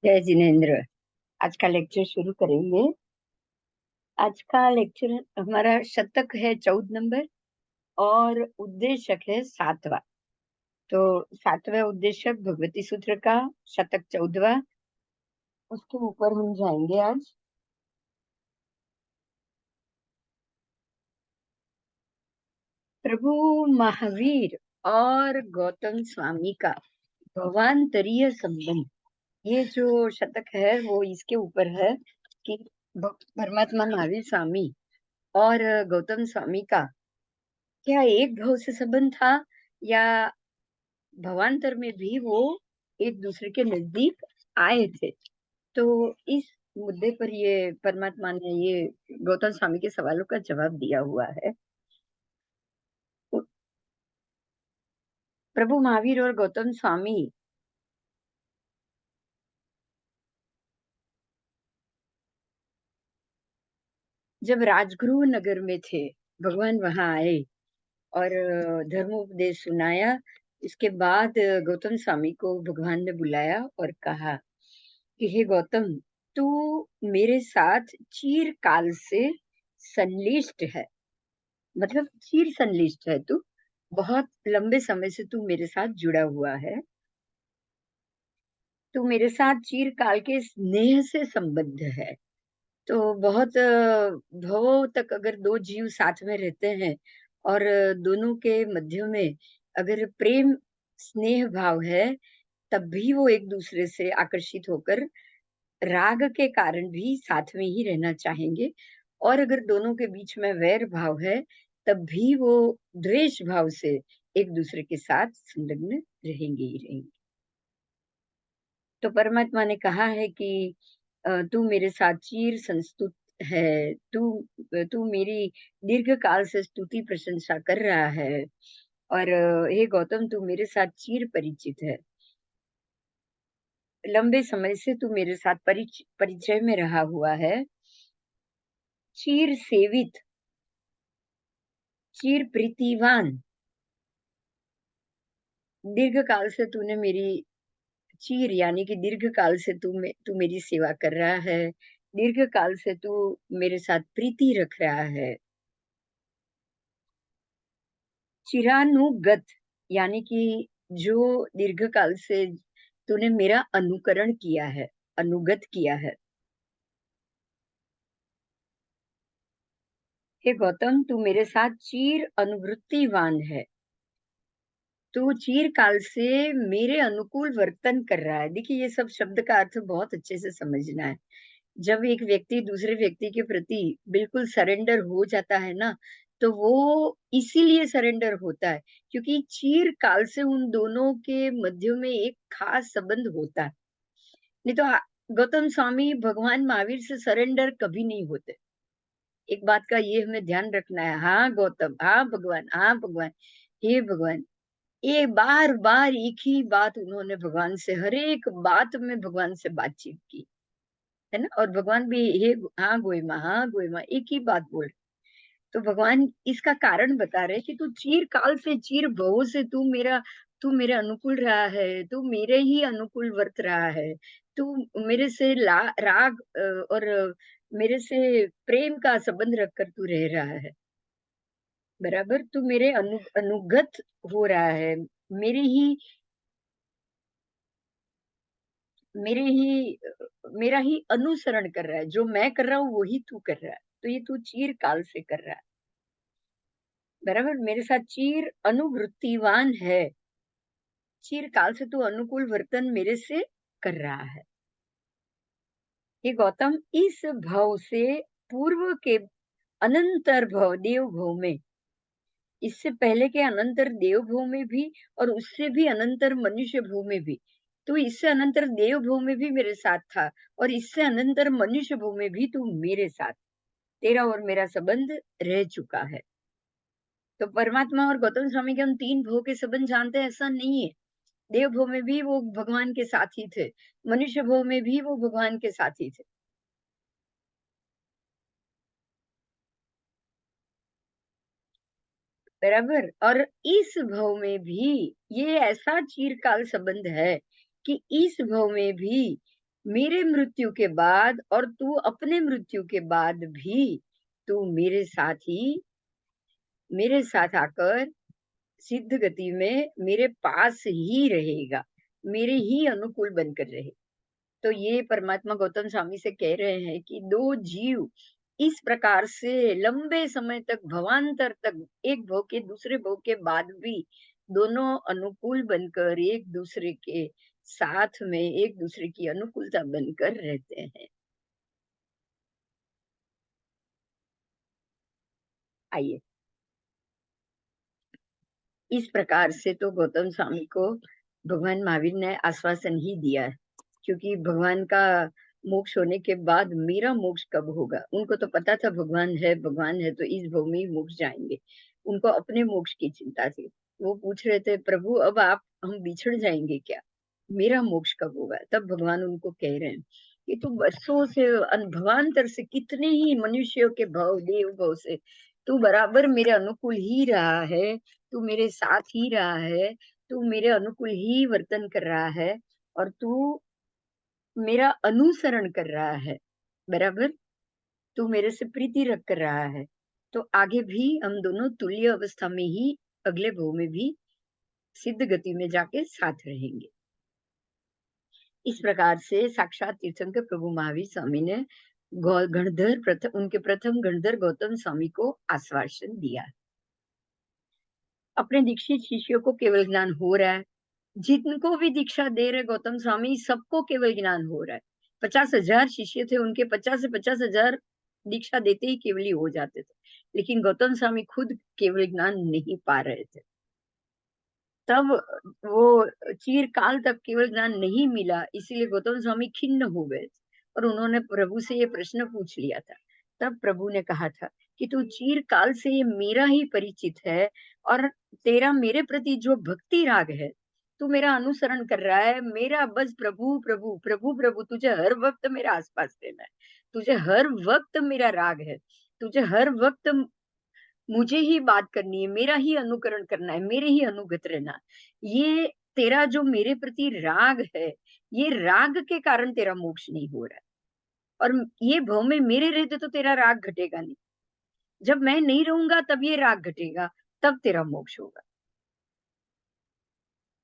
जय जिनेन्द्र। आज का लेक्चर शुरू करेंगे। आज का लेक्चर हमारा शतक है 14 नंबर और उद्देशक है 7वां। तो 7वां उद्देशक भगवती सूत्र का, शतक 14वां, उसके ऊपर हम जाएंगे आज। प्रभु महावीर और गौतम स्वामी का भवांतरीय संबंध, ये जो शतक है वो इसके ऊपर है कि परमात्मा महावीर स्वामी और गौतम स्वामी का क्या एक भाव से संबंध था, या भवांतर में भी वो एक दूसरे के नजदीक आए थे। तो इस मुद्दे पर ये परमात्मा ने ये गौतम स्वामी के सवालों का जवाब दिया हुआ है। प्रभु महावीर और गौतम स्वामी जब राजगृह नगर में थे, भगवान वहां आए और धर्मोपदेश सुनाया। इसके बाद गौतम स्वामी को भगवान ने बुलाया और कहा कि हे गौतम, तू मेरे साथ चिरकाल से संलिष्ट है। मतलब चिर संलिष्ट है तू, बहुत लंबे समय से तू मेरे साथ जुड़ा हुआ है। तू मेरे साथ चिरकाल के स्नेह से संबद्ध है। तो बहुत भवों तक अगर दो जीव साथ में रहते हैं और दोनों के मध्य में अगर प्रेम स्नेह भाव है, तब भी वो एक दूसरे से आकर्षित होकर राग के कारण भी साथ में ही रहना चाहेंगे। और अगर दोनों के बीच में वैर भाव है, तब भी वो द्वेष भाव से एक दूसरे के साथ संलग्न रहेंगे ही रहेंगे। तो परमात्मा ने कहा है कि तू मेरे साथ चिर संस्तुत है। तू तू मेरी दीर्घ काल से स्तुति प्रशंसा कर रहा है। और हे गौतम, तू मेरे साथ चिर परिचित है। लंबे समय से तू मेरे साथ परिचय में रहा हुआ है। चिर सेवित, चिर प्रीतिवान, दीर्घ काल से तूने मेरी चीर यानी कि दीर्घ काल से तू मेरी सेवा कर रहा है। दीर्घ काल से तू मेरे साथ प्रीति रख रहा है। चिरानुगत यानी कि जो दीर्घ काल से तूने मेरा अनुकरण किया है, अनुगत किया है। हे गौतम, तू मेरे साथ चीर अनुवृत्तिवान है। तू चीर काल से मेरे अनुकूल वर्तन कर रहा है। देखिए, ये सब शब्द का अर्थ बहुत अच्छे से समझना है। जब एक व्यक्ति दूसरे व्यक्ति के प्रति बिल्कुल सरेंडर हो जाता है ना, तो वो इसीलिए सरेंडर होता है क्योंकि चीर काल से उन दोनों के मध्य में एक खास संबंध होता है। नहीं तो गौतम स्वामी भगवान महावीर से सरेंडर कभी नहीं होते। एक बात का ये हमें ध्यान रखना है। हाँ गौतम, हाँ भगवान, हाँ भगवान, हे भगवान, ये बार बार एक ही बात उन्होंने भगवान से, हर एक बात में भगवान से बातचीत की है ना। और भगवान भी हे हाँ गोई माँ, हाँ गोई माँ, एक ही बात बोल। तो भगवान इसका कारण बता रहे कि तू चीर काल से, चीर भव से तू मेरे अनुकूल रहा है। तू मेरे ही अनुकूल वर्त रहा है। तू मेरे से राग और मेरे से प्रेम का संबंध रखकर तू रह रहा है। बराबर तू मेरे अनुगत हो रहा है। मेरे ही मेरे ही मेरा ही अनुसरण कर रहा है। जो मैं कर रहा हूँ वही तू कर रहा है। तो ये तू चीर काल से कर रहा है। बराबर मेरे साथ चीर अनुवृत्तिवान है। चीर काल से तू अनुकूल वर्तन मेरे से कर रहा है। ये गौतम, इस भव से पूर्व के अनंतर भव, देव भव में, इससे पहले के अनंतर देव भव में भी, और उससे भी अनंतर मनुष्य भव में भी, तू इससे अनंतर देव भव में भी मेरे साथ था, और इससे अनंतर मनुष्य भव में भी तू मेरे साथ, तेरा और मेरा संबंध रह चुका है। तो परमात्मा और गौतम स्वामी के हम तीन भव के संबंध जानते हैं, ऐसा नहीं है। देव भव में भी वो भगवान के साथ ही थे, मनुष्य भव में भी वो भगवान के साथ ही थे। बराबर। और इस भव में भी ये ऐसा चिरकाल संबंध है कि इस भव में भी मेरे मृत्यु के बाद और तू अपने मृत्यु के बाद भी तू मेरे साथ आकर सिद्ध गति में मेरे पास ही रहेगा, मेरे ही अनुकूल बनकर रहे। तो ये परमात्मा गौतम स्वामी से कह रहे हैं कि दो जीव इस प्रकार से लंबे समय तक भवांतर तक एक भव के दूसरे भव के बाद भी दोनों अनुकूल बनकर एक दूसरे के साथ में एक दूसरे की अनुकूलता बनकर रहते हैं। आइए, इस प्रकार से तो गौतम स्वामी को भगवान महावीर ने आश्वासन ही दिया है, क्योंकि भगवान का मोक्ष होने के बाद मेरा मोक्ष कब होगा। उनको तो पता था भगवान है तो इस भव में ही मोक्ष जाएंगे। उनको अपने मोक्ष की चिंता थी। वो पूछ रहे थे, प्रभु अब आप हम बिछड़ जाएंगे क्या, मेरा मोक्ष कब होगा। तब भगवान उनको कह रहे हैं कि तू बरसों से भवांतर से कितने ही मनुष्यों के भव देव भव से तू बराबर मेरे अनुकूल ही रहा है, तू मेरे साथ ही रहा है, तू मेरे अनुकूल ही वर्तन कर रहा है और तू मेरा अनुसरण कर रहा है, बराबर तू मेरे से प्रीति रख कर रहा है। तो आगे भी हम दोनों तुल्य अवस्था में ही अगले भव में भी सिद्ध गति में जाके साथ रहेंगे। इस प्रकार से साक्षात तीर्थंकर प्रभु महावीर स्वामी ने उनके प्रथम गणधर गौतम स्वामी को आश्वासन दिया। अपने दीक्षित शिष्यों को केवल ज्ञान हो रहा है, जिनको भी दीक्षा दे रहे गौतम स्वामी सबको केवल ज्ञान हो रहा है। 50,000 शिष्य थे उनके, 50 से 50,000 दीक्षा देते ही केवली हो जाते थे, लेकिन गौतम स्वामी खुद केवल ज्ञान नहीं पा रहे थे। तब वो चिरकाल तक केवल ज्ञान नहीं मिला, इसीलिए गौतम स्वामी खिन्न हो गए और उन्होंने प्रभु से ये प्रश्न पूछ लिया था। तब प्रभु ने कहा था कि तू चिरकाल से मेरा ही परिचित है और तेरा मेरे प्रति जो भक्ति राग है, तू मेरा अनुसरण कर रहा है। मेरा बस प्रभु प्रभु प्रभु प्रभु, तुझे हर वक्त मेरे आसपास रहना है, तुझे हर वक्त मेरा राग है, तुझे हर वक्त मुझे ही बात करनी है, मेरा ही अनुकरण करना है, मेरे ही अनुगत रहना है। ये तेरा जो मेरे प्रति राग है, ये राग के कारण तेरा मोक्ष नहीं हो रहा है। और ये भव में मेरे रहते तो तेरा राग घटेगा नहीं। जब मैं नहीं रहूंगा तब ये राग घटेगा, तब तेरा मोक्ष होगा।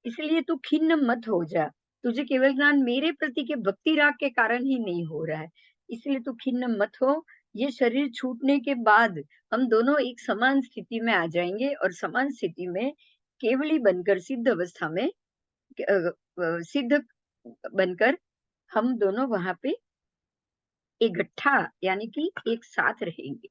इसलिए तू खिन्न मत हो जा। तुझे केवल ज्ञान मेरे प्रति के भक्ति राग के कारण ही नहीं हो रहा है, इसलिए तू खिन्न मत हो। ये शरीर छूटने के बाद हम दोनों एक समान स्थिति में आ जाएंगे और समान स्थिति में केवली बनकर सिद्ध अवस्था में सिद्ध बनकर हम दोनों वहां पे इकट्ठा यानी कि एक साथ रहेंगे।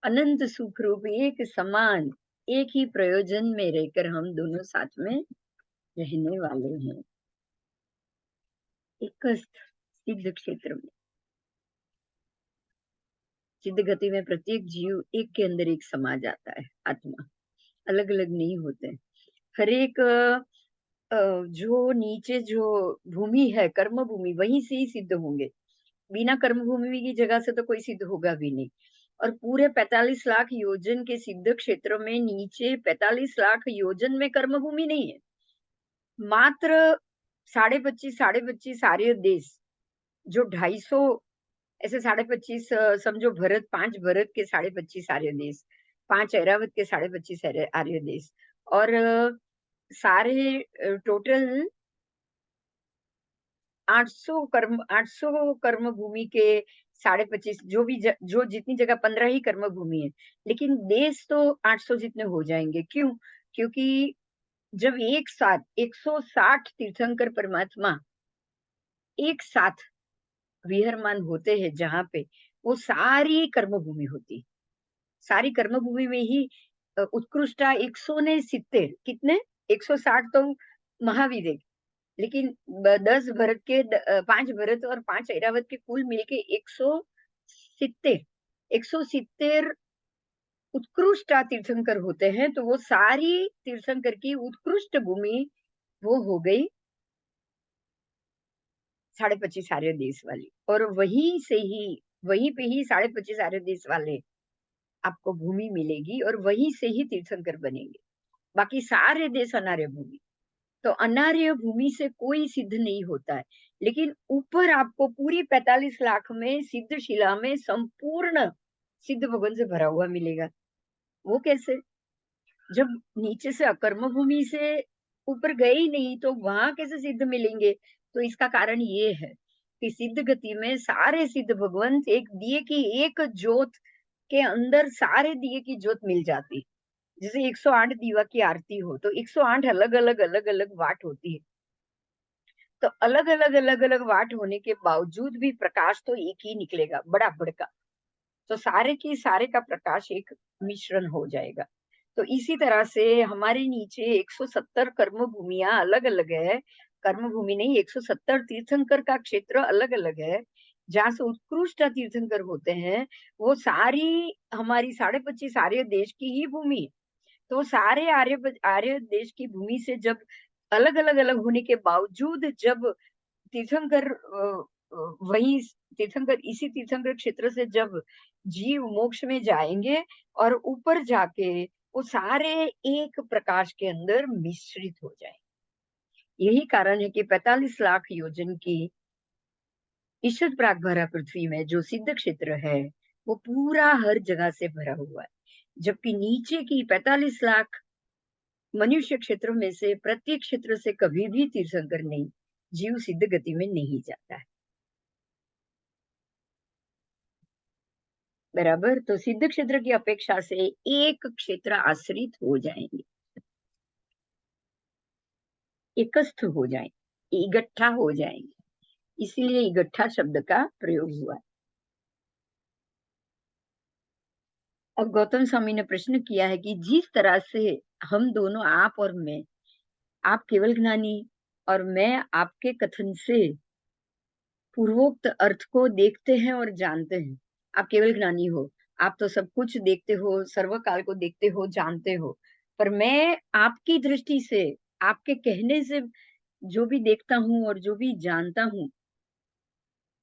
अनंत सुख रूप एक समान एक ही प्रयोजन में रहकर हम दोनों साथ में रहने वाले हैं, एक सिद्ध क्षेत्र में। सिद्ध गति में प्रत्येक जीव एक के अंदर एक समा जाता है, आत्मा अलग अलग नहीं होते। हर एक जो नीचे जो भूमि है कर्म भूमि, वहीं से ही सिद्ध होंगे। बिना कर्म भूमि की जगह से तो कोई सिद्ध होगा भी नहीं। और पूरे 45 लाख योजन के सिद्ध क्षेत्र में नीचे 45 लाख योजन में कर्म भूमि नहीं है, मात्र 25.5 आर्य देश, जो 250 ऐसे 25.5 समझो, भरत 5 भरत के 25.5 आर्य देश, 5 ऐरावत के 25.5 आर्य देश, और सारे टोटल 800 कर्म भूमि के 25.5, जो भी जो जितनी जगह 15 ही कर्म भूमि है, लेकिन देश तो 800 जितने हो जाएंगे। क्यों? क्योंकि जब एक साथ 160 तीर्थंकर परमात्मा एक साथ विहरमान होते हैं, जहां पे वो सारी कर्म भूमि होती, सारी कर्म भूमि में ही उत्कृष्टा 170 कितने 160 तो महावीर है, लेकिन 10 भरत के 5 भरत और 5 ऐरावत के कुल मिलके 170 उत्कृष्ट तीर्थंकर होते हैं। तो वो सारी तीर्थंकर की उत्कृष्ट भूमि वो हो गई 25.5 आर्य देश वाली, और वहीं पे ही 25.5 आर्य देश वाले आपको भूमि मिलेगी और वहीं से ही तीर्थंकर बनेंगे। बाकी सारे देश अनार्य भूमि। तो अनार्य भूमि से कोई सिद्ध नहीं होता है, लेकिन ऊपर आपको पूरी 45 लाख में सिद्ध शिला में संपूर्ण सिद्ध भवन से भरा हुआ मिलेगा। वो कैसे? जब नीचे से अकर्म भूमि से ऊपर गए ही नहीं, तो वहां कैसे सिद्ध मिलेंगे? तो इसका कारण ये है कि सिद्ध गति में सारे सिद्ध भगवंत एक दिए की एक ज्योत के अंदर सारे दिए की ज्योत मिल जाती। जैसे 108 दीवा की आरती हो, तो 108 अलग-अलग वाट होती है। तो अलग-अलग, अलग-अलग वाट होने के बावजूद भी प्रकाश तो एक ही निकलेगा, बराबर का। तो सारे की सारे का प्रकाश एक मिश्रण हो जाएगा। तो इसी तरह से हमारे नीचे 170 कर्म भूमियाँ अलग-अलग है। कर्म भूमि नहीं, 170 तीर्थंकर का क्षेत्र अलग-अलग है। जहाँ से उत्कृष्ट तीर्थंकर होते हैं, वो सारी हमारी 25 आर्य देश की ही भूमि है। तो सारे आर्य देश की भूमि से जब अलग-अलग अलग होने के बावजूद जब तीर्थंकर वही तीर्थंकर इसी तीर्थंकर क्षेत्र से जब जीव मोक्ष में जाएँगे और ऊपर जाके वो सारे एक प्रकाश के अंदर मिश्रित हो जाएँ। यही कारण है कि 45 लाख योजन की ईषद प्राक भरा पृथ्वी में जो सिद्ध क्षेत्र है, वो पूरा हर जगह से भरा हुआ है। जबकि नीचे की 45 लाख मनुष्य क्षेत्रों में से प्रत्येक क्षेत्र से कभी भी तीर्थंकर नहीं, जीव सिद्ध गति में नहीं जाता है। बराबर? तो सिद्ध क्षेत्र की अपेक्षा से एक क्षेत्र आश्रित हो जाएंगे, एकस्थ हो जाएंगे, इकट्ठा हो जाएंगे। इसीलिए इकट्ठा शब्द का प्रयोग हुआ है। अब गौतम स्वामी ने प्रश्न किया है कि जिस तरह से हम दोनों, आप और मैं, आप केवल ज्ञानी और मैं आपके कथन से पूर्वोक्त अर्थ को देखते हैं और जानते हैं। आप केवल ज्ञानी हो, आप तो सब कुछ देखते हो, सर्वकाल को देखते हो, जानते हो। पर मैं आपकी दृष्टि से, आपके कहने से जो भी देखता हूँ और जो भी जानता हूँ,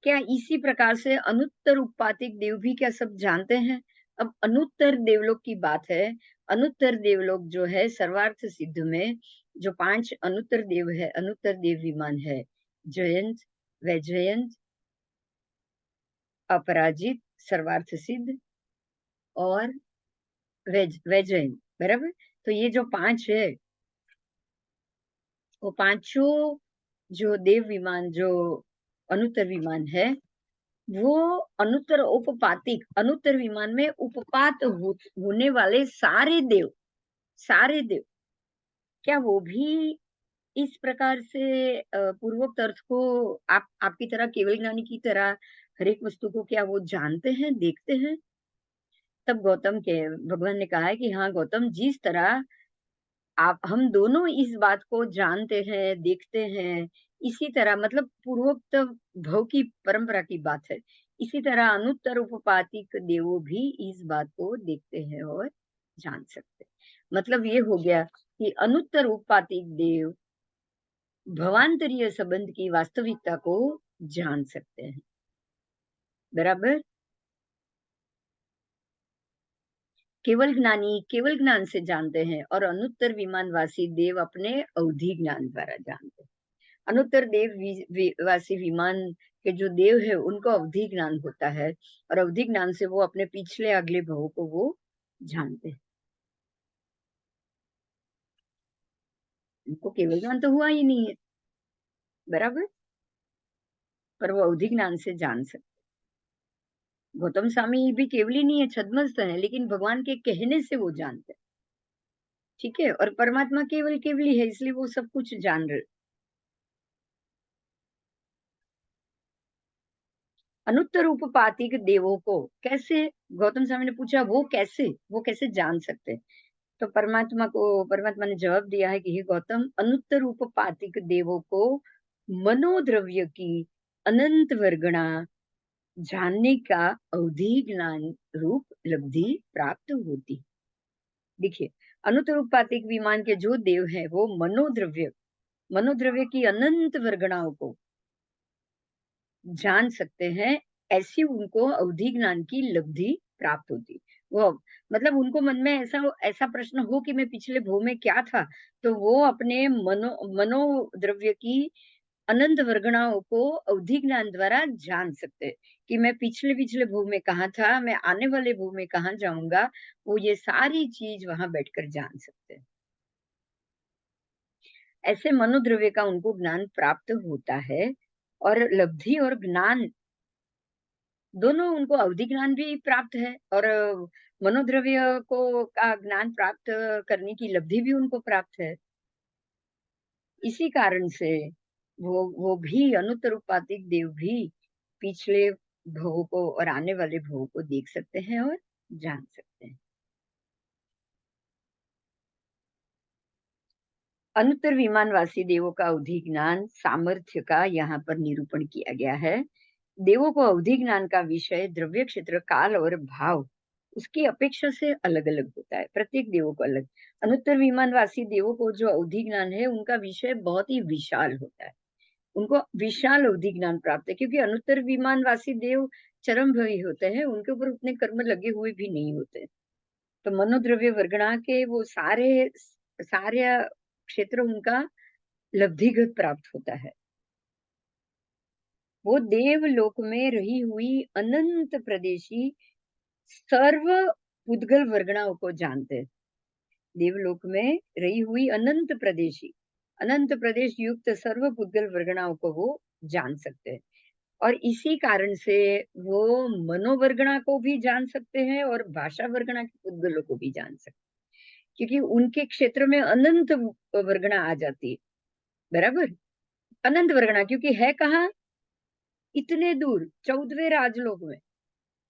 क्या इसी प्रकार से अनुत्तर उपातिक देव भी क्या सब जानते हैं? अब अनुत्तर देवलोक की बात है। अनुत्तर देवलोक जो है सर्वार्थ सिद्ध में जो 5 अनुत्तर देव है, अनुत्तर देव विमान है। जयंत, वैजयंत, अपराजित, सर्वार्थ सिद्ध और वैजयंत, बराबर? तो ये जो 5 है, वो पांचों जो देव विमान जो अनुत्तर विमान है, वो अनुत्तर उपपातिक, अनुत्तर विमान में उपपात होने वाले सारे देव, क्या वो भी इस प्रकार से पूर्वोक्त अर्थ को आप आपकी तरह केवल ज्ञानी की तरह हर एक वस्तु को क्या वो जानते हैं, देखते हैं? तब गौतम के भगवान ने कहा है कि हाँ गौतम, जिस तरह आप हम दोनों इस बात को जानते हैं, देखते हैं, इसी तरह मतलब पूर्वोक्त भव की परंपरा की बात है। इसी तरह अनुत्तर उपपातिक देवो भी इस बात को देखते हैं और जान सकते हैं। मतलब ये हो गया कि अनुत्तर उपपातिक देव भवांतरीय संबंध की वास्तविकता को जान सकते हैं। बराबर? केवल ज्ञानी केवल ज्ञान से जानते हैं और अनुत्तर विमानवासी देव अपने अवधि ज्ञान द्वारा जानते हैं। अनुत्तर देव वासी विमान के जो देव है उनको अवधि ज्ञान होता है और अवधि ज्ञान से वो अपने पिछले अगले भवों को वो जानते हैं। उनको केवल ज्ञान तो हुआ ही नहीं है, बराबर? पर वो अवधि ज्ञान से जान सकते। गौतम स्वामी भी केवली नहीं है, छद्मस्त है, लेकिन भगवान के कहने से वो जानते हैं। ठीक है? और परमात्मा केवल केवली है, इसलिए वो सब कुछ जान रहे। अनुत्तर उपपातिक देवों को कैसे, गौतम स्वामी ने पूछा, वो कैसे जान सकते हैं? तो परमात्मा ने जवाब दिया है कि हे गौतम, अनुत्तर उपपातिक देवों को मनोद्रव्य की अनंत वर्गणा जानने का अवधि ज्ञान रूप लब्धि प्राप्त होती। देखिए, अनुत्तर उपपातिक विमान के जो देव हैं वो मनोद्रव्य की अनंत वर्गणाओं को जान सकते हैं, ऐसी उनको अवधि ज्ञान की लब्धि प्राप्त होती। वो मतलब उनको मन में ऐसा प्रश्न हो कि मैं पिछले भोग में क्या था, तो वो अपने मनोद्रव्य की अनंत वर्गणाओं को अवधि ज्ञान द्वारा जान सकते हैं कि मैं पिछले भोग में कहाँ था, मैं आने वाले भोग में कहाँ जाऊँगा, वो ये सारी चीज़ वहाँ बैठकर जान सकते हैं। ऐसे मनोद्रव्य का उनको ज्ञान प्राप्त होता है और लब्धि और ज्ञान दोनों उनको अवधि ज्ञान भी प्राप्त है और मनोद्रव्य को का ज्ञान प्राप्त करने की लब्धि भी उनको प्राप्त है। इसी कारण से वो भी अनुत्तरोपाधिक देव भी पिछले भवों को और आने वाले भवों को देख सकते हैं और जान सकते हैं। अनुत्तर विमानवासी देवों का अवधि ज्ञान सामर्थ्य का यहाँ पर निरूपण किया गया है। देवों को अवधि ज्ञान का विषय द्रव्य क्षेत्र काल और भाव उसकी अपेक्षा से अलग अलग होता है, प्रत्येक देवों को अलग। अनुत्तर विमानवासी देवों को जो अवधि ज्ञान है उनका विषय बहुत ही विशाल होता है, उनको विशाल अवधि ज्ञान प्राप्त है क्योंकि अनुत्तर विमानवासी देव चरम भवी होते हैं, उनके ऊपर उतने कर्म लगे हुए भी नहीं होते। तो मनोद्रव्य वर्गणा के वो सारे सारे क्षेत्र उनका लब्धिगत प्राप्त होता है। वो देवलोक में रही हुई अनंत प्रदेशी सर्व पुद्गल वर्गणाओं को जानते हैं। देवलोक में रही हुई अनंत प्रदेश युक्त सर्व पुद्गल वर्गणाओं को वो जान सकते हैं और इसी कारण से वो मनोवर्गणा को भी जान सकते हैं और भाषा वर्गणा के पुद्गलों को भी जान सकते हैं क्योंकि उनके क्षेत्र में अनंत वर्गणा आ जाती है। बराबर, अनंत वर्गणा क्योंकि है कहाँ, इतने दूर 14वें राजलोक में।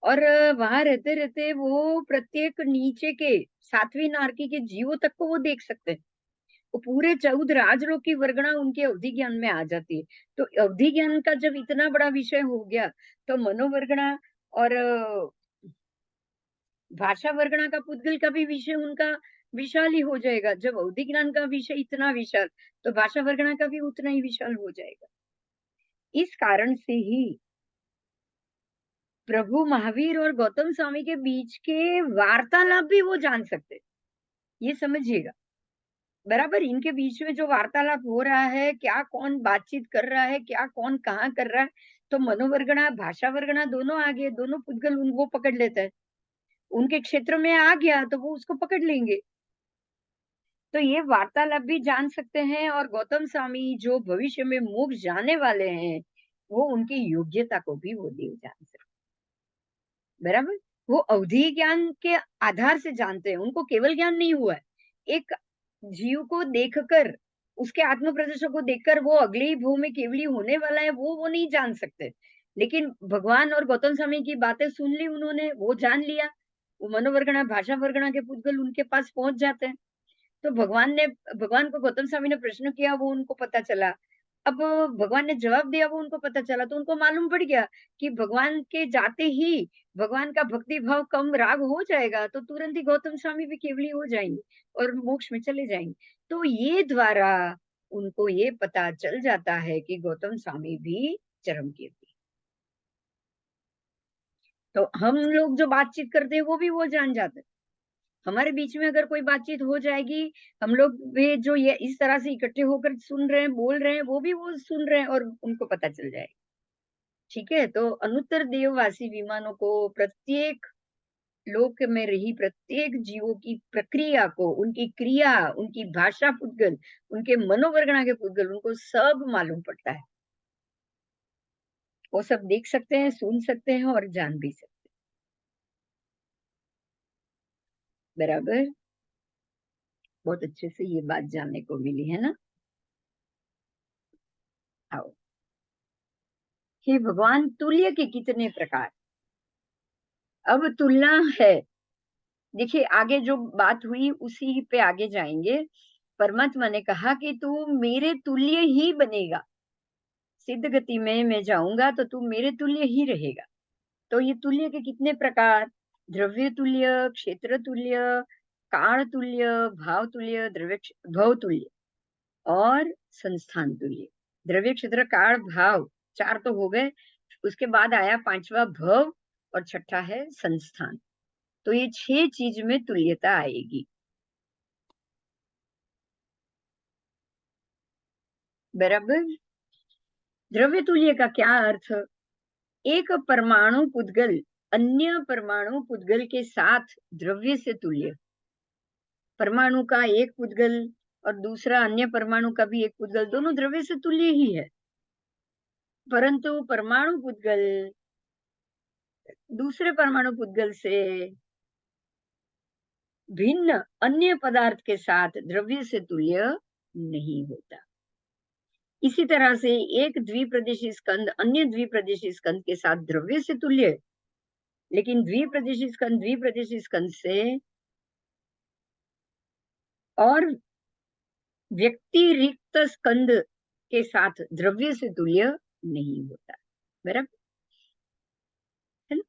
और वहां रहते रहते वो प्रत्येक नीचे के 7वीं नारकी के जीवों तक को वो देख सकते हैं। वो पूरे 14 राजलोक की वर्गणा उनके अवधि ज्ञान में आ जाती है। तो अवधि ज्ञान का जब इतना बड़ा विषय हो गया तो मनोवर्गणा और भाषा वर्गणा का पुद्गल का भी विषय उनका विशाल ही हो जाएगा। जब अवधि ज्ञान का विषय इतना विशाल तो भाषा वर्गणा का भी उतना ही विशाल हो जाएगा। इस कारण से ही प्रभु महावीर और गौतम स्वामी के बीच के वार्तालाप भी वो जान सकते हैं। ये समझिएगा। बराबर, इनके बीच में जो वार्तालाप हो रहा है, क्या कौन बातचीत कर रहा है, क्या कौन कहाँ कर रहा है, तो मनोवर्गणा भाषा वर्गणा दोनों आगे, दोनों पुद्गल वो पकड़ लेता है। उनके क्षेत्र में आ गया तो वो उसको पकड़ लेंगे। तो ये वार्तालाप भी जान सकते हैं और गौतम स्वामी जो भविष्य में मोक्ष जाने वाले हैं, वो उनकी योग्यता को भी वो देव जान सकते हैं। बराबर, वो अवधि ज्ञान के आधार से जानते हैं, उनको केवल ज्ञान नहीं हुआ है। एक जीव को देखकर, उसके आत्म प्रदर्शन को देखकर वो अगले ही भू में केवली होने वाला है, वो नहीं जान सकते। लेकिन भगवान और गौतम स्वामी की बातें सुन ली उन्होंने, वो जान लिया। वो मनोवर्गणा भाषा वर्गणा के पुद्गल उनके पास पहुंच जाते हैं। तो भगवान को गौतम स्वामी ने प्रश्न किया, वो उनको पता चला। अब भगवान ने जवाब दिया, वो उनको पता चला, तो उनको मालूम पड़ गया कि भगवान के जाते ही भगवान का भक्ति भाव कम राग हो जाएगा, तो तुरंत ही गौतम स्वामी भी केवली हो जाएंगे और मोक्ष में चले जाएंगे। तो ये द्वारा उनको ये पता चल जाता है कि गौतम स्वामी भी चरम कीर्ति। तो हम लोग जो बातचीत करते हैं वो भी वो जान जाते हैं। हमारे बीच में अगर कोई बातचीत हो जाएगी, हम लोग भी जो ये इस तरह से इकट्ठे होकर सुन रहे हैं, बोल रहे हैं, वो भी वो सुन रहे हैं और उनको पता चल जाएगा। ठीक है? तो अनुत्तर देववासी विमानों को प्रत्येक लोक में रही प्रत्येक जीवों की प्रक्रिया को, उनकी क्रिया, उनकी भाषा पुद्गल, उनके मनोवर्गणा के पुद्गल, उनको सब मालूम पड़ता है। वो सब देख सकते हैं, सुन सकते हैं और जान भी सकते हैं। बराबर? बहुत अच्छे से ये बात जानने को मिली है ना? आओ। हे भगवान, तुल्य के कितने प्रकार। अब तुलना है। देखिए आगे जो बात हुई उसी पे आगे जाएंगे। परमात्मा ने कहा कि तू मेरे तुल्य ही बनेगा। सिद्ध गति में मैं जाऊंगा तो तू मेरे तुल्य ही रहेगा। तो ये तुल्य के कितने प्रकार, द्रव्य तुल्य, क्षेत्र तुल्य, काल तुल्य, भाव तुल्य, भव तुल्य और संस्थान तुल्य। द्रव्य क्षेत्र काल भाव 4 तो हो गए। उसके बाद आया 5वां भव और 6ठा है संस्थान। तो ये 6 चीज में तुल्यता आएगी। बराबर। द्रव्य तुल्य का क्या अर्थ? एक परमाणु पुद्गल अन्य परमाणु पुद्गल के साथ द्रव्य से तुल्य। परमाणु का एक पुद्गल और दूसरा अन्य परमाणु का भी एक पुद्गल, दोनों द्रव्य से तुल्य ही है, परंतु परमाणु पुद्गल दूसरे परमाणु पुद्गल से भिन्न अन्य पदार्थ के साथ द्रव्य से तुल्य नहीं होता। इसी तरह से एक द्विप्रदेशी स्कंद अन्य द्विप्रदेशी स्कंद के साथ द्रव्य से तुल्य है, लेकिन द्विप्रदेशी स्कंद से और व्यतिरिक्त स्कंद के साथ द्रव्य से तुल्य नहीं होता। बराबर है ना?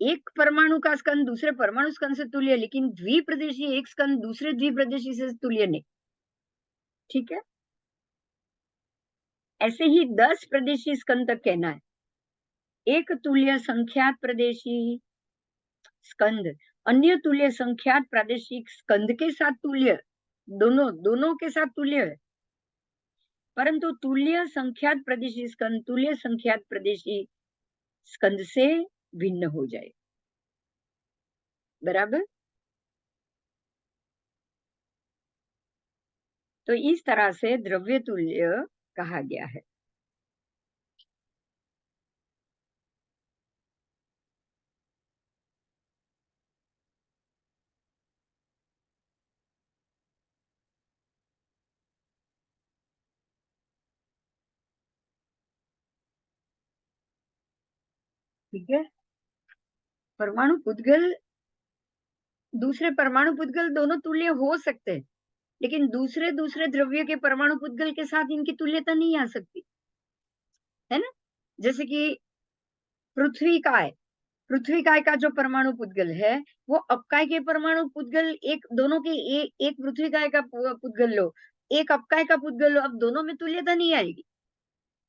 एक परमाणु का स्कंद दूसरे परमाणु स्कंद से तुल्य, लेकिन द्विप्रदेशी एक स्कंद दूसरे द्विप्रदेशी से तुल्य नहीं। ठीक है, ऐसे ही 10 प्रदेशी स्कंद तक कहना है। एक तुल्य संख्यात प्रदेशी स्कंद अन्य तुल्य संख्यात प्रादेशिक स्कंद के साथ तुल्य, दोनों के साथ तुल्य है, परंतु तुल्य संख्यात प्रदेशी स्कंद तुल्य संख्यात प्रदेशी स्कंद से भिन्न हो जाए। बराबर। तो इस तरह से द्रव्य तुल्य कहा गया है। ठीक है, परमाणु पुद्गल दूसरे परमाणु पुद्गल दोनों तुल्य हो सकते हैं, लेकिन दूसरे दूसरे द्रव्य के परमाणु पुद्गल के साथ इनकी तुल्यता नहीं आ सकती, है ना? जैसे कि पृथ्वी काय पृथ्वी काय का जो परमाणु पुद्गल है, वो अपकाय के परमाणु पुद्गल एक दोनों के एक पृथ्वी काय का पुद्गल लो, एक अपकाय का पुद्गल लो, अब दोनों में तुल्यता नहीं आएगी।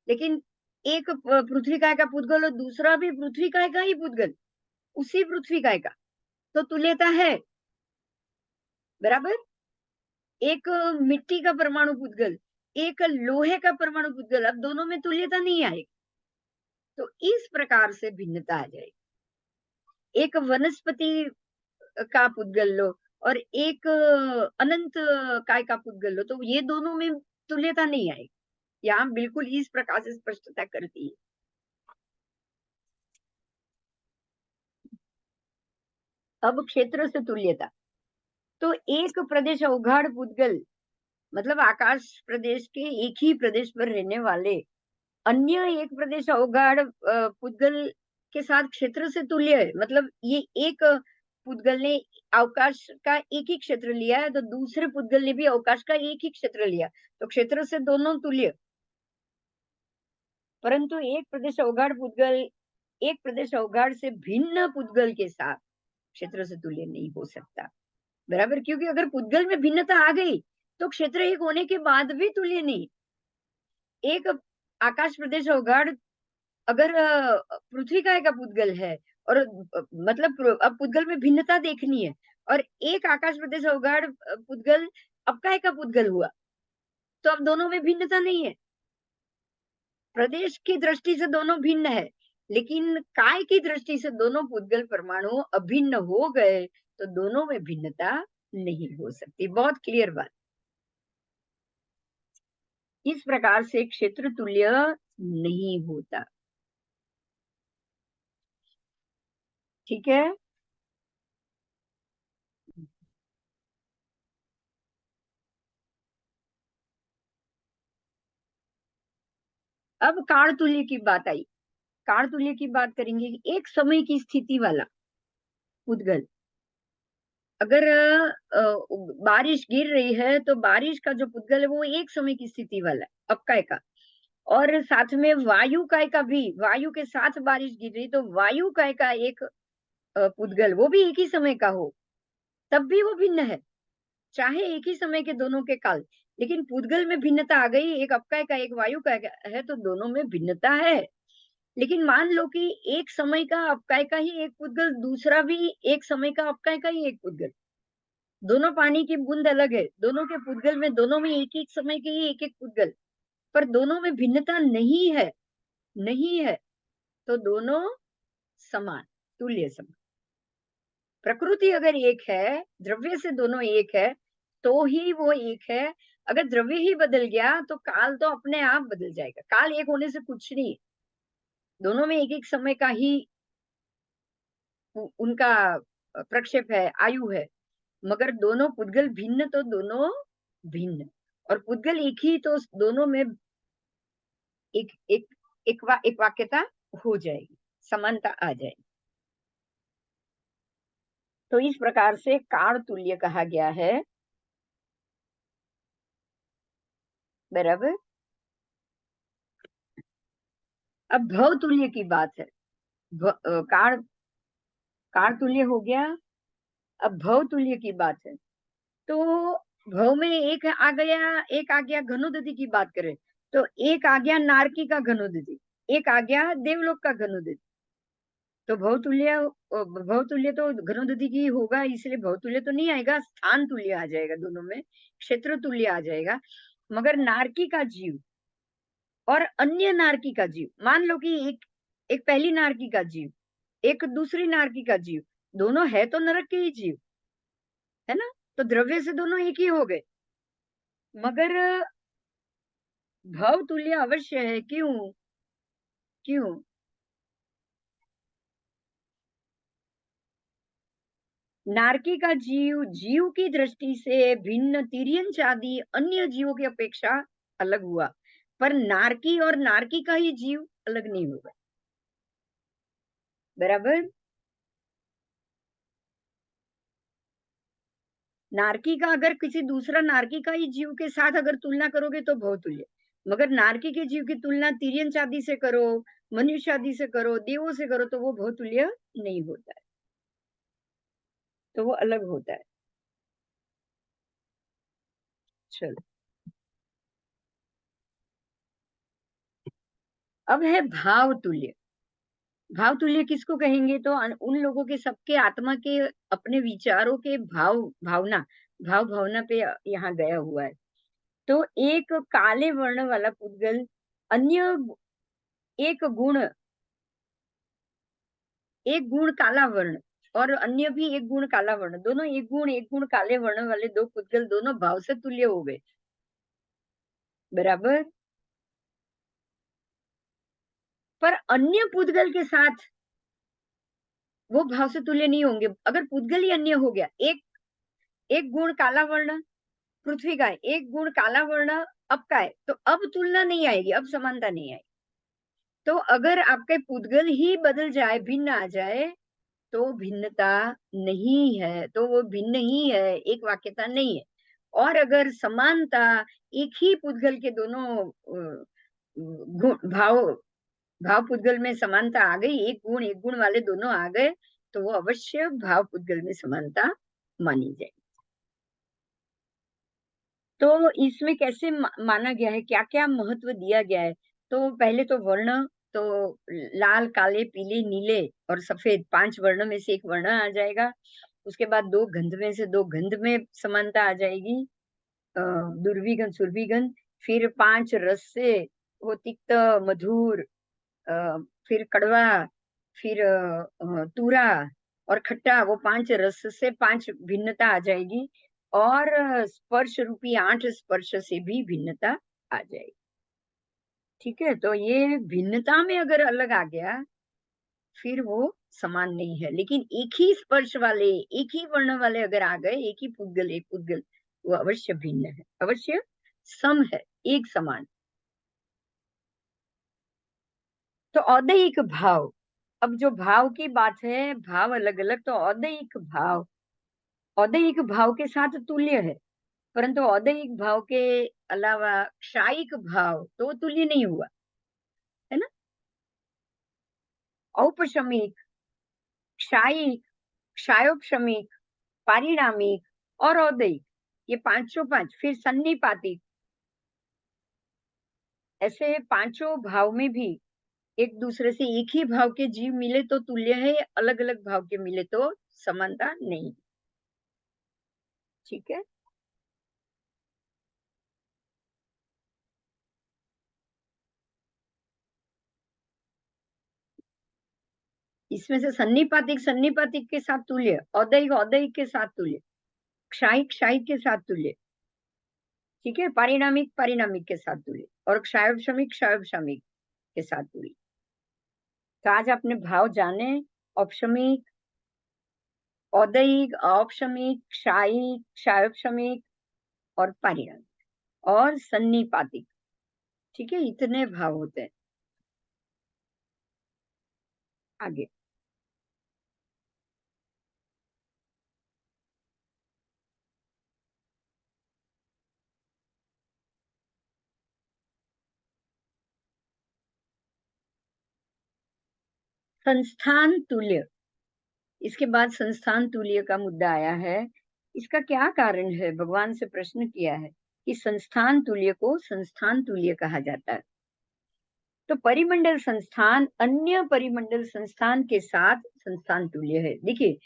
लेकिन एक पृथ्वी काय का पुद्गल और दूसरा भी पृथ्वी काय का ही पुद्गल, उसी पृथ्वी काय का, तो तुल्यता है। बराबर। एक मिट्टी का परमाणु पुद्गल एक लोहे का परमाणु पुद्गल, अब दोनों में तुल्यता नहीं आएगी, तो इस प्रकार से भिन्नता आ जाएगी। एक वनस्पति का पुद्गल लो और एक अनंत काय का पुद्गल लो, तो ये दोनों में तुल्यता नहीं आएगी। यहाँ बिल्कुल इस प्रकार से स्पष्टता करती है। अब क्षेत्र से तुल्यता, तो एक प्रदेश अवगाढ़ पुद्गल मतलब आकाश प्रदेश के एक ही प्रदेश पर रहने वाले अन्य एक प्रदेश अवगाढ़ पुद्गल के साथ क्षेत्र से तुल्य है। मतलब ये एक पुद्गल ने अवकाश का एक ही क्षेत्र लिया है, तो दूसरे पुद्गल ने भी अवकाश का एक ही क्षेत्र लिया, तो क्षेत्र से दोनों तुल्य। परंतु एक प्रदेश अवगाढ़ से भिन्न पुद्गल के साथ क्षेत्र से तुल्य नहीं हो सकता। बराबर, क्योंकि अगर पुद्गल में भिन्नता आ गई तो क्षेत्र एक होने के बाद भी तुल्य नहीं। एक आकाश प्रदेश अवगाढ़ अगर पृथ्वी काय का पुद्गल है और मतलब अब पुद्गल में भिन्नता देखनी है, और एक आकाश प्रदेश अवगाढ़ पुद्गल अब काय का पुद्गल हुआ, तो अब दोनों में भिन्नता नहीं है। प्रदेश की दृष्टि से दोनों भिन्न है, लेकिन काय की दृष्टि से दोनों पुद्गल परमाणु अभिन्न हो गए, तो दोनों में भिन्नता नहीं हो सकती। बहुत क्लियर बात। इस प्रकार से क्षेत्र तुल्य नहीं होता। ठीक है। अब काल तुल्य की बात आई। काल तुल्य की बात करेंगे कि एक समय की स्थिति वाला पुद्गल, अगर बारिश गिर रही है तो बारिश का जो पुद्गल है वो एक समय की स्थिति वाला है, अपकाय का, और साथ में वायु काय का भी, वायु के साथ बारिश गिर रही तो वायु काय का एक पुद्गल, वो भी एक ही समय का हो, तब भी वो भिन्न है, चाहे एक ही समय के दोनों के काल, लेकिन पुद्गल में भिन्नता आ गई, एक अपकाय का एक वायु काय का है, तो दोनों में भिन्नता है। लेकिन मान लो कि एक समय का अपकाय का ही एक पुद्गल, दूसरा भी एक समय का अपकाय का ही एक पुद्गल। दोनों पानी की बूंद अलग है, दोनों के पुद्गल में, दोनों में एक-एक समय के ही एक-एक पुद्गल, पर दोनों में भिन्नता नहीं है, नहीं है, तो दोनों समान, तुल्य समान। प्रकृति अगर एक है, द्रव्य से दोनों एक है, तो ही वो एक है। अगर द्रव्य ही बदल गया, तो काल तो अपने आप बदल जाएगा। काल एक होने से कुछ नहीं, दोनों में एक-एक समय का ही उनका प्रक्षेप है, आयु है, मगर दोनों पुद्गल भिन्न तो दोनों भिन्न, और पुद्गल एक ही तो दोनों में एक एक एक वाक्यता हो जाएगी, समानता आ जाएगी। तो इस प्रकार से काल तुल्य कहा गया है, बराबर। अब भव तुल्य की बात है। काल काल तुल्य हो गया, अब भव तुल्य की बात है। तो भव में एक आ गया घनोदधि की बात करें, तो एक आ गया नारकी का घनोदधि, एक आ गया देवलोक का घनोदधि। तो भवतुल्य तो घनोदधि की होगा, इसलिए भवतुल्य तो नहीं आएगा, स्थान तुल्य आ जाएगा दोनों में, क्षेत्र तुल्य आ जाएगा। मगर नारकी का जीव और अन्य नारकी का जीव, मान लो कि एक एक पहली नारकी का जीव, एक दूसरी नारकी का जीव, दोनों है तो नरक के ही जीव, है ना? तो द्रव्य से दोनों एक ही हो गए, मगर भव तुल्य अवश्य है। क्यों? क्यों? नारकी का जीव जीव की दृष्टि से भिन्न, तिर्यंच आदि अन्य जीवों की अपेक्षा अलग हुआ, पर नारकी और नारकी का ही जीव अलग नहीं होगा, बराबर। नारकी का अगर किसी दूसरा नारकी का ही जीव के साथ अगर तुलना करोगे तो बहुतुल्य, मगर नारकी के जीव की तुलना तिर्यंच आदि से करो, मनुष्य आदि से करो, देवों से करो, तो वो बहुतुल्य नहीं होता है, तो वो अलग होता है। चलो, अब है भाव तुल्य। भाव तुल्य किसको कहेंगे? तो उन लोगों के, सबके आत्मा के अपने विचारों के भावना पे यहाँ गया हुआ है। तो एक काले वर्ण वाला पुद्गल, अन्य एक गुण, एक गुण काला वर्ण, और अन्य भी एक गुण काला वर्ण, दोनों एक गुण काले वर्ण वाले दो पुद्गल दोनों भाव से तुल्य हो गए, बराबर। पर अन्य पुद्गल के साथ वो भाव से तुल्य नहीं होंगे। अगर पुद्गल ही अन्य हो गया, एक एक गुण काला वर्ण पृथ्वी का है, एक गुण काला वर्ण अब का है, तो अब तुलना नहीं आएगी, अब समानता नहीं आएगी। तो अगर आपके पुद्गल ही बदल जाए, भिन्न आ जाए, तो भिन्नता नहीं है, तो वो भिन्न ही है, एक वाक्यता नहीं है। और अगर समानता, एक ही पुद्गल के दोनों गुण भाव पुद्गल में समानता आ गई, एक गुण वाले दोनों आ गए, तो वो अवश्य भाव पुद्गल में समानता मानी जाए। तो इसमें कैसे माना गया है, क्या-क्या महत्व दिया गया है? तो पहले तो वर्ण, तो लाल, काले, पीले, नीले और सफेद 5 वर्णों में से 1 वर्ण आ जाएगा। उसके बाद 2 गंध में से 2 गंध में समानता आ जाएगी, दुर्विगंध, सुरभिगंध। फिर 5 रस से, वो तिक्त, मधुर, अ, फिर कड़वा, फिर तूरा और खट्टा, वो 5 रस से 5 भिन्नता आ जाएगी। और स्पर्श रूपी 8 स्पर्श से भी भिन्नता आ जाएगी। ठीक है? तो ये भिन्नता में अगर अलग आ गया, फिर वो समान नहीं है। लेकिन एक ही स्पर्श वाले, एक ही वर्ण वाले अगर आ गए, एक ही पुद्गल, एक पुद्गल, वो अवश्य भिन्न है, अवश्य सम है, एक समान। तो औदयिक भाव, अब जो भाव की बात है, भाव अलग-अलग, तो औदयिक भाव के साथ तुल्य है, परंतु औदयिक भाव के अलावा क्षायिक भाव तो तुल्य नहीं हुआ, है ना? औपशमिक, क्षायिक, क्षायोपशमिक, पारिणामिक और औदयिक, ये पांचों पांच, फिर सन्निपातिक, ऐसे पांचों भाव में भी एक दूसरे से एक ही भाव के जीव मिले तो तुल्य है, अलग अलग भाव के मिले तो समानता नहीं। ठीक है। इसमें से सन्निपातिक सन्निपातिक के साथ तुल्य, औदैहिक औदैहिक के साथ तुल्य, क्षायिक क्षायिक के साथ तुल्य, ठीक है, पारिणामिक पारिणामिक के साथ तुल्य, और क्षायोपशमिक क्षायोपशमिक के साथ तुल्य। तो आज आपने भाव जाने, औपशमिक, औदैहिक, औपशमिक, क्षायिक, क्षायोपशमिक और पारिणामिक और सन्निपातिक। ठीक है, इतने भाव होते हैं। आगे, संस्थान तुल्य। इसके बाद संस्थान तुल्य का मुद्दा आया है। इसका क्या कारण है? भगवान से प्रश्न किया है कि संस्थान तुल्य को संस्थान तुल्य कहा जाता है। तो परिमंडल संस्थान अन्य परिमंडल संस्थान के साथ संस्थान तुल्य है। देखिए,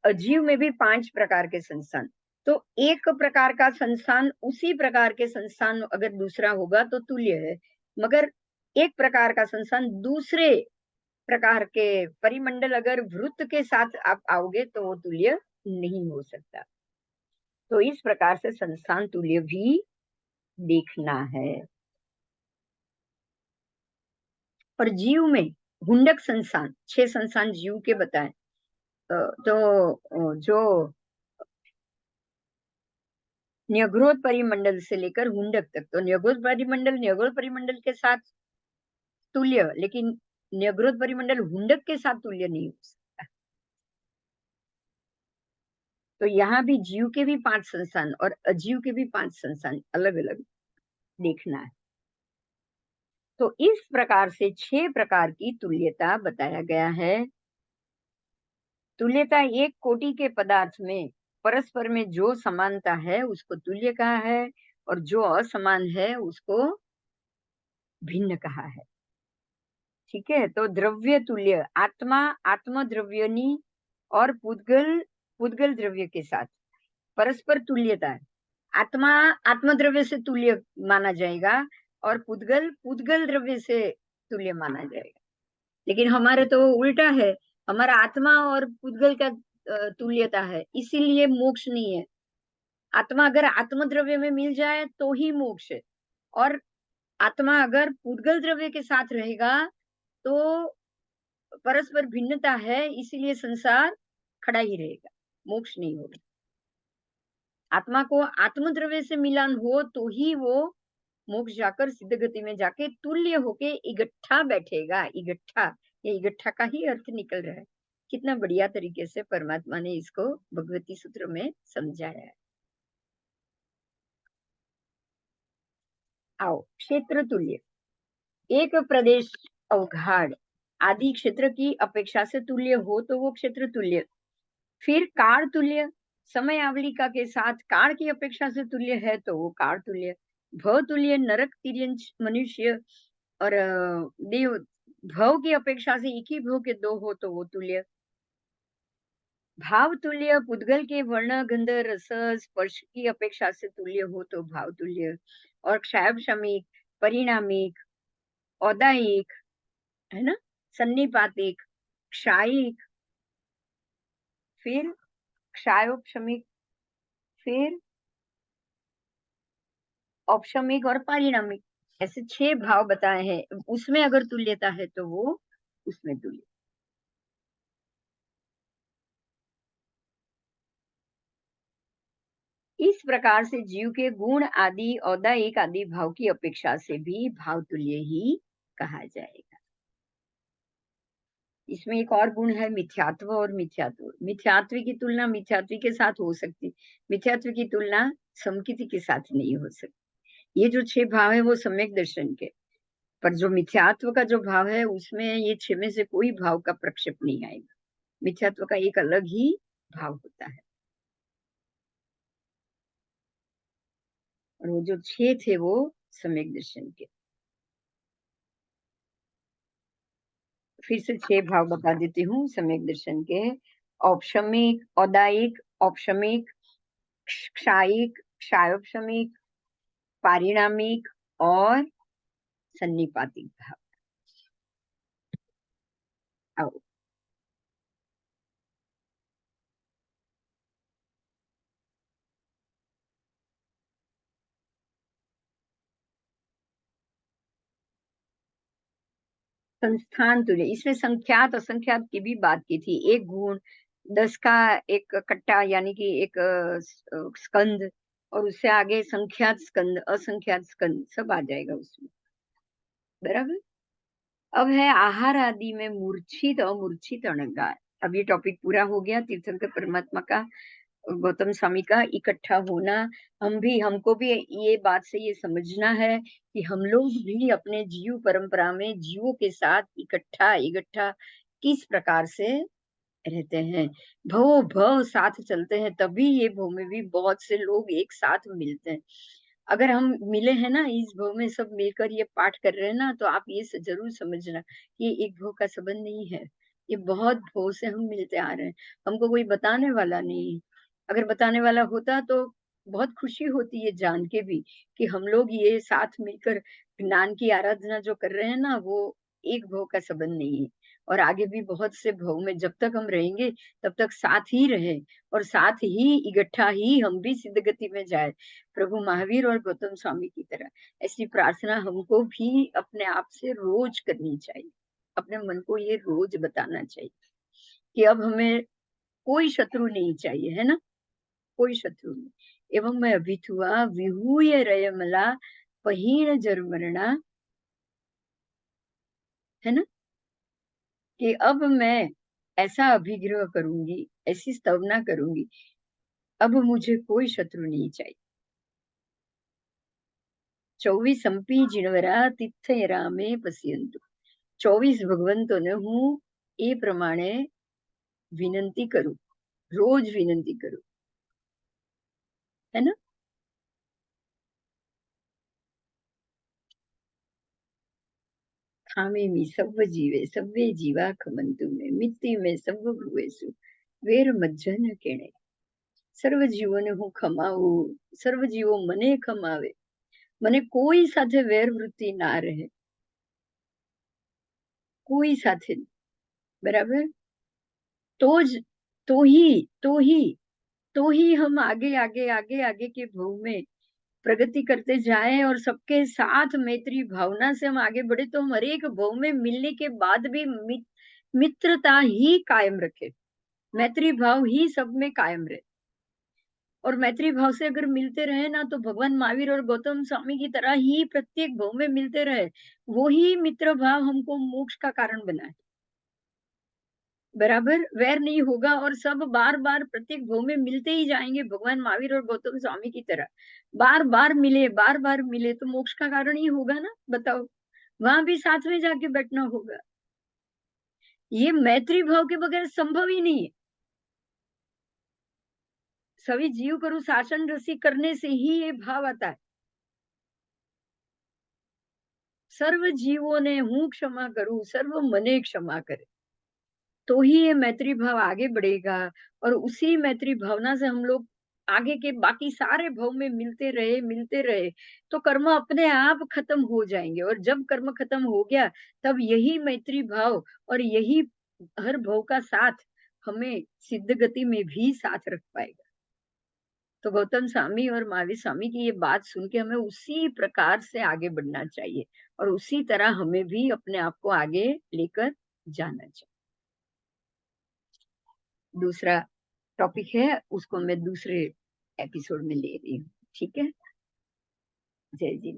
अजीव में भी 5 प्रकार के संस्थान, तो एक प्रकार का संस्थान उसी प्रकार के संस्थान अगर दूसरा होगा तो तुल्य है, मगर एक प्रकार का संस्थान दूसरे प्रकार के परिमंडल अगर वृत्त के साथ आप आओगे तो वो तुल्य नहीं हो सकता। तो इस प्रकार से संस्थान तुल्य भी देखना है। और जीव में हुंडक संस्थान, 6 संस्थान जीव के बताएं। जो न्यग्रोध परिमंडल से लेकर हुंडक तक, तो न्यग्रोध परिमंडल के साथ तुल्य, लेकिन न्यग्रोध परिमंडल हुंडक के साथ तुल्य नहीं हो सकता। तो यहाँ भी जीव के भी 5 संस्थान और अजीव के भी 5 संस्थान अलग अलग देखना है। तो इस प्रकार से 6 प्रकार की तुल्यता बताया गया है। तुल्यता एक कोटि के पदार्थ में परस्पर में जो समानता है उसको तुल्य कहा है, और जो असमान है उसको भिन्न कहा है। ठीक है, तो द्रव्य तुल्य, आत्मा आत्म द्रव्यनी और पुद्गल पुद्गल द्रव्य के साथ परस्पर तुल्यता है। आत्मा आत्म द्रव्य से तुल्य माना जाएगा और पुद्गल पुद्गल द्रव्य से तुल्य माना जाएगा। लेकिन हमारे तो उल्टा है, हमारा आत्मा और पुद्गल का तुल्यता है, इसीलिए मोक्ष नहीं है। आत्मा अगर आत्म द्रव्य में मिल जाए तो ही मोक्ष है, और आत्मा अगर पुद्गल द्रव्य के साथ रहेगा तो परस्पर भिन्नता है, इसीलिए संसार खड़ा ही रहेगा, मोक्ष नहीं होगा। आत्मा को आत्म द्रव्य से मिलन हो तो ही वो मोक्ष जाकर सिद्ध गति में जाके तुल्य होके इकट्ठा बैठेगा। इकट्ठा, ये इकट्ठा का ही अर्थ निकल रहा है। कितना बढ़िया तरीके से परमात्मा ने इसको भगवती सूत्र में समझाया है। आओ, क्षेत्र तुल्य। एक प्रदेश अवघाड़ आदि क्षेत्र की अपेक्षा से तुल्य हो तो वो क्षेत्र तुल्य। फिर काल तुल्य, समय आवलिका के साथ काल की अपेक्षा से तुल्य है तो वो काल तुल्य। भव तुल्य, नरक तिर्यंच मनुष्य और देव, भव की अपेक्षा से एक ही भव के दो हो तो वो तुल्य। भाव तुल्य, पुद्गल के वर्ण गंध रस स्पर्श की अपेक्षा से तुल्य हो तो भाव तुल्य। और क्षायब शमिक, परिणामिक, औदायिक, है ना, सन्निपातिक, क्षायिक, फिर क्षायोपशमिक, फिर औपशमिक और पारिणामिक, ऐसे 6 भाव बताए हैं। उसमें अगर तुल्यता है तो वो उसमें तुल्य। इस प्रकार से जीव के गुण आदि औदायिक आदि भाव की अपेक्षा से भी भाव तुल्य ही कहा जाएगा। इसमें एक और गुण है मिथ्यात्व और मिथ्यात्व। मिथ्यात्व की तुलना मिथ्यात्व के साथ हो सकती, मिथ्यात्व की तुलना समकिति के साथ नहीं हो सकती। ये जो 6 भाव है वो सम्यक दर्शन के, पर जो मिथ्यात्व का जो भाव है उसमें ये 6 में से कोई भाव का प्रक्षेप नहीं आएगा। मिथ्यात्व का एक अलग ही भाव होता है। और वो जो 6 थे वो सम्यक दर्शन के। फिर से 6 भाव बता देती हूँ सम्यक दर्शन के। औपशमिक, औदायिक, औपशमिक, क्षायिक, क्षायोपशमिक, पारिणामिक और सन्निपातिक भाव। आओ। संस्थान तुल्य, इसमें संख्यात असंख्यात की भी बात की थी। एक गुण, 10 का एक कट्टा यानी कि एक स्कंद, और उससे आगे संख्यात स्कंद, असंख्यात स्कंद सब आ जाएगा उसमें। बराबर। अब है आहार आदि में मूर्छित अमूर्छित अणंगार। अब ये टॉपिक पूरा हो गया तीर्थंकर परमात्मा का, गौतम स्वामी का इकट्ठा होना। हमको भी ये बात से ये समझना है कि हम लोग भी अपने जीव परंपरा में जीवों के साथ इकट्ठा इकट्ठा किस प्रकार से रहते हैं। भव भव साथ चलते हैं, तभी ये भव में भी बहुत से लोग एक साथ मिलते हैं। अगर हम मिले हैं ना इस भव में, सब मिलकर ये पाठ कर रहे हैं ना, तो आप ये जरूर समझना कि ये एक भव का संबंध नहीं है। ये बहुत भव से हम मिलते आ रहे हैं। हमको कोई बताने वाला नहीं है। अगर बताने वाला होता तो बहुत खुशी होती है जान के भी कि हम लोग ये साथ मिलकर ज्ञान की आराधना जो कर रहे हैं ना, वो एक भव का संबंध नहीं है। और आगे भी बहुत से भव में जब तक हम रहेंगे तब तक साथ ही रहे, और साथ ही इकट्ठा ही हम भी सिद्ध गति में जाए, प्रभु महावीर और गौतम स्वामी की तरह। ऐसी प्रार्थना हमको भी अपने आप से रोज करनी चाहिए। अपने मन को ये रोज बताना चाहिए कि अब हमें कोई शत्रु नहीं चाहिए, है ना। कोई शत्रु नहीं। एवं मैं अभिथुआ विहूय रयमला पहीण जरमरणा, है ना, कि अब मैं ऐसा अभिग्रह करूंगी, ऐसी स्तवना करूंगी, अब मुझे कोई शत्रु नहीं चाहिए। 24 संपी जिणवरा તીર્થયરા में પશ્યંતુ। 24 ભગવંતોને હું એ પ્રમાણે વિનંતી કરું, રોજ વિનંતી કરું, है ना। खामे मी सव्व जीवे सव्वे जीवा खमंतु में मित्ति में सव्व भुवेसु વેર મજ્જન કેણે। સર્વ જીવોને હું ખમાવું, સર્વ જીવો મને ખમાવે, મને કોઈ સાથે વેર વૃત્તિ ના રહે, કોઈ સાથે। बराबर। तो ज तो ही हम आगे आगे आगे आगे के भव में प्रगति करते जाएं, और सबके साथ मैत्री भावना से हम आगे बढ़े, तो हम हर एक भव में मिलने के बाद भी मित्रता ही कायम रखे, मैत्री भाव ही सब में कायम रहे। और मैत्री भाव से अगर मिलते रहे ना, तो भगवान महावीर और गौतम स्वामी की तरह ही प्रत्येक भव में मिलते रहे, वो ही मित्र भाव हमको मोक्ष का कारण बनाए। बराबर। वैर नहीं होगा, और सब बार बार प्रत्येक भव में मिलते ही जाएंगे भगवान महावीर और गौतम स्वामी की तरह। बार बार मिले तो मोक्ष का कारण ही होगा ना, बताओ। वहां भी साथ में जाके बैठना होगा। ये मैत्री भाव के बगैर संभव ही नहीं है। सभी जीव करू शासन रसी करने से ही ये भाव आता है। सर्व जीवों ने हूं क्षमा करूं, सर्व मने क्षमा करे, तो ही ये मैत्री भाव आगे बढ़ेगा। और उसी मैत्री भावना से हम लोग आगे के बाकी सारे भाव में मिलते रहे, तो कर्म अपने आप खत्म हो जाएंगे। और जब कर्म खत्म हो गया, तब यही मैत्री भाव और यही हर भाव का साथ हमें सिद्ध गति में भी साथ रख पाएगा। तो गौतम स्वामी और महावीर स्वामी की ये बात सुन के हमें उसी प्रकार से आगे बढ़ना चाहिए, और उसी तरह हमें भी अपने आप को आगे लेकर जाना चाहिए। दूसरा टॉपिक है, उसको मैं दूसरे एपिसोड में ले रही हूँ। ठीक है। जय जी।